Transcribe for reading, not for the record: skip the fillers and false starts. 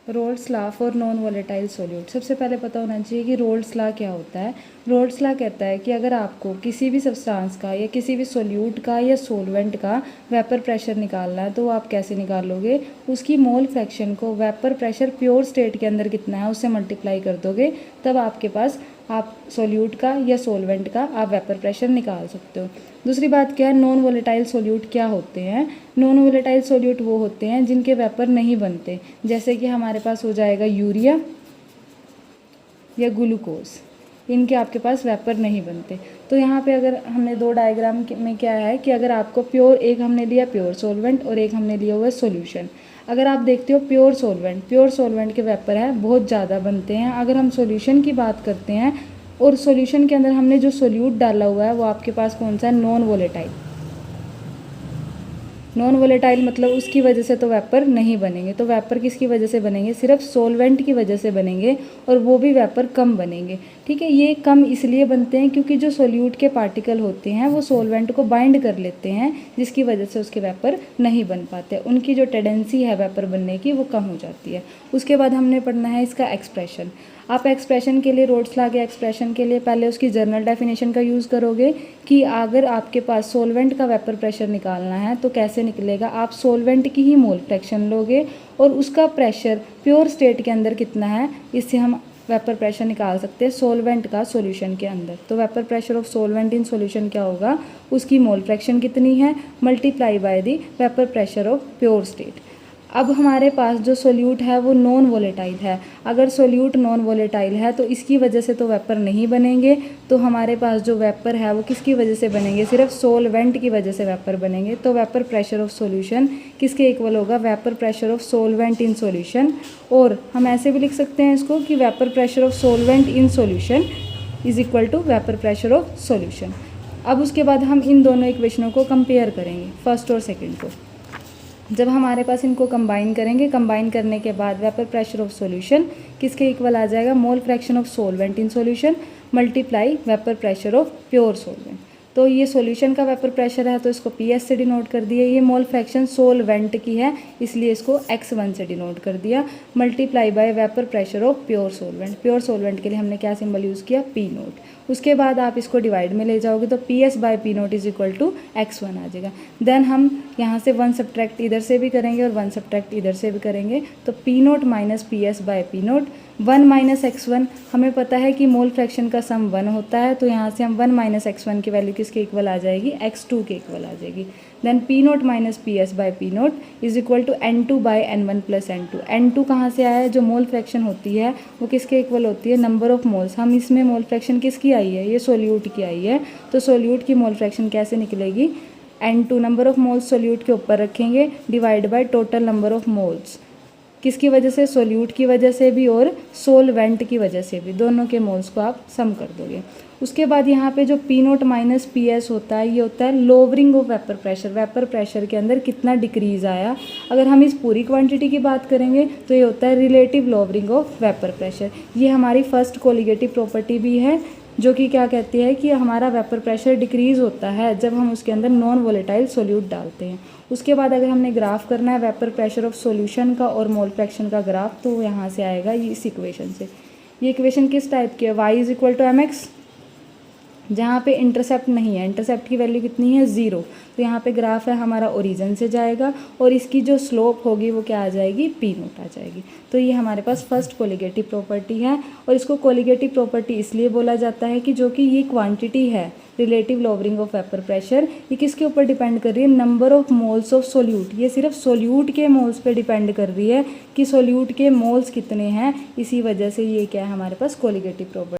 Roles law for non volatile solute. सबसे पहले पता होना चाहिए कि रोल्स लॉ क्या होता है। रोल्स लॉ कहता है कि अगर आपको किसी भी सब्सटेंस का या किसी भी सॉल्यूट का या सॉल्वेंट का वेपर प्रेशर निकालना है तो वो आप कैसे निकालोगे, उसकी मोल फ्रैक्शन को वेपर प्रेशर प्योर स्टेट के अंदर कितना है उससे मल्टीप्लाई कर दोगे, तब आपके पास आप सॉल्यूट का या सॉल्वेंट का आप वेपर प्रेशर निकाल सकते हो। दूसरी बात क्या है, नॉन वोलेटाइल सॉल्यूट क्या होते हैं। नॉन वोलेटाइल सॉल्यूट वो होते हैं जिनके वेपर नहीं बनते, जैसे कि हमारे पास हो जाएगा यूरिया या ग्लूकोज, इनके आपके पास वेपर नहीं बनते। तो यहाँ पे अगर हमने दो डायग्राम में क्या है कि अगर आपको प्योर, एक हमने लिया प्योर सॉल्वेंट और एक हमने लिया हुआ है सॉल्यूशन। अगर आप देखते हो प्योर सॉल्वेंट के वेपर है बहुत ज़्यादा बनते हैं। अगर हम सॉल्यूशन की बात करते हैं और सॉल्यूशन के अंदर हमने जो सॉल्यूट डाला हुआ है वो आपके पास कौन सा है, नॉन वोलेटाइल। नॉन वोलेटाइल मतलब उसकी वजह से तो वेपर नहीं बनेंगे। तो वेपर किसकी वजह से बनेंगे, सिर्फ सॉल्वेंट की वजह से बनेंगे और वो भी वेपर कम बनेंगे। ठीक है, ये कम इसलिए बनते हैं क्योंकि जो सॉल्यूट के पार्टिकल होते हैं वो सॉल्वेंट को बाइंड कर लेते हैं, जिसकी वजह से उसके वेपर नहीं बन पाते। उनकी जो टेंडेंसी है वेपर बनने की वो कम हो जाती है। उसके बाद हमने पढ़ना है इसका एक्सप्रेशन। आप एक्सप्रेशन के लिए, रोल्स लॉ के एक्सप्रेशन के लिए पहले उसकी जर्नल डेफिनेशन का यूज़ करोगे कि अगर आपके पास सॉल्वेंट का वेपर प्रेशर निकालना है तो कैसे निकलेगा। आप सॉल्वेंट की ही मोल फ्रैक्शन लोगे और उसका प्रेशर प्योर स्टेट के अंदर कितना है, इससे हम वेपर प्रेशर निकाल सकते हैं सॉल्वेंट का सॉल्यूशन के अंदर। तो vapour pressure of solvent in solution क्या होगा, उसकी मोल फ्रैक्शन कितनी है multiply by the vapour pressure of pure state. अब हमारे पास जो सोल्यूट है वो नॉन वोलेटाइल है। अगर सोल्यूट नॉन वोलेटाइल है तो इसकी वजह से तो वेपर नहीं बनेंगे। तो हमारे पास जो वेपर है वो किसकी वजह से बनेंगे, सिर्फ सोलवेंट की वजह से वेपर बनेंगे। तो वेपर प्रेशर ऑफ सॉल्यूशन किसके इक्वल होगा, vapour pressure of solvent in solution. और हम ऐसे भी लिख सकते हैं इसको कि vapour pressure of solvent in solution is equal to vapour pressure of solution. अब उसके बाद हम इन दोनों इक्वेशनों को कंपेयर करेंगे, फर्स्ट और सेकेंड को। जब हमारे पास इनको कंबाइन करेंगे, कंबाइन करने के बाद वेपर प्रेशर ऑफ सॉल्यूशन किसके इक्वल आ जाएगा, mole fraction of solvent in solution multiply vapour pressure of pure solvent. तो ये सॉल्यूशन का वेपर प्रेशर है तो इसको PS से डिनोट कर दिया। ये मोल फ्रैक्शन सॉल्वेंट की है इसलिए इसको X1 से डिनोट कर दिया, multiply by vapour pressure of pure solvent. Pure solvent के लिए हमने क्या सिंबल यूज़ किया, P0। उसके बाद आप इसको डिवाइड में ले जाओगे तो PS by P0 is equal to X1 आ जाएगा। देन हम यहाँ से 1 सब्ट्रैक्ट इधर से भी करेंगे और 1 सब्ट्रैक्ट इधर से भी करेंगे तो P0 minus PS by P0, 1 minus X1। हमें पता है कि मोल फ्रैक्शन का सम 1 होता है तो यहाँ से हम 1 माइनस X1 की वैल्यू किसके इक्वल आ जाएगी, X2 के इक्वल आ जाएगी। Then P0 minus PS by P0 is equal to N2 by N1 plus N2। N2 कहाँ से आया है, जो मोल फ्रैक्शन होती है वो किसके इक्वल होती है, नंबर ऑफ मोल्स। हम इसमें मोल फ्रैक्शन किसकी आई है, ये सोल्यूट की आई है। तो सोल्यूट की मोल फ्रैक्शन कैसे निकलेगी, N2 number of moles solute के ऊपर रखेंगे divide by total number of moles. किसकी वजह से, सोल्यूट की वजह से भी और सोलवेंट की वजह से भी, दोनों के मोल्स को आप सम कर दोगे। उसके बाद यहाँ पे जो P0 माइनस PS होता है ये होता है lowering of vapour pressure. Vapour pressure के अंदर कितना डिक्रीज आया। अगर हम इस पूरी क्वांटिटी की बात करेंगे तो ये होता है relative lowering of vapour pressure. ये हमारी फर्स्ट कोलिगेटिव प्रॉपर्टी भी है जो कि क्या कहती है कि हमारा वेपर प्रेशर डिक्रीज़ होता है जब हम उसके अंदर नॉन वोलेटाइल सोल्यूट डालते हैं। उसके बाद अगर हमने ग्राफ करना है वेपर प्रेशर ऑफ सॉल्यूशन का और मोल फ्रैक्शन का ग्राफ, तो यहाँ से आएगा ये इस इक्वेशन से। ये इक्वेशन किस टाइप की है, y is equal to mx, जहाँ पे इंटरसेप्ट नहीं है, इंटरसेप्ट की वैल्यू कितनी है 0। तो यहाँ पे ग्राफ है हमारा ओरिजिन से जाएगा और इसकी जो स्लोप होगी वो क्या आ जाएगी, P0 आ जाएगी। तो ये हमारे पास फर्स्ट कोलिगेटिव प्रॉपर्टी है और इसको कोलिगेटिव प्रॉपर्टी इसलिए बोला जाता है कि जो कि ये क्वांटिटी है relative lowering of vapour pressure, ये किसके ऊपर डिपेंड कर रही है, number of moles of solute. ये सिर्फ सोल्यूट के मोल्स पे डिपेंड कर रही है कि सोल्यूट के मोल्स कितने हैं, इसी वजह से ये क्या है हमारे पास कोलिगेटिव प्रॉपर्टी।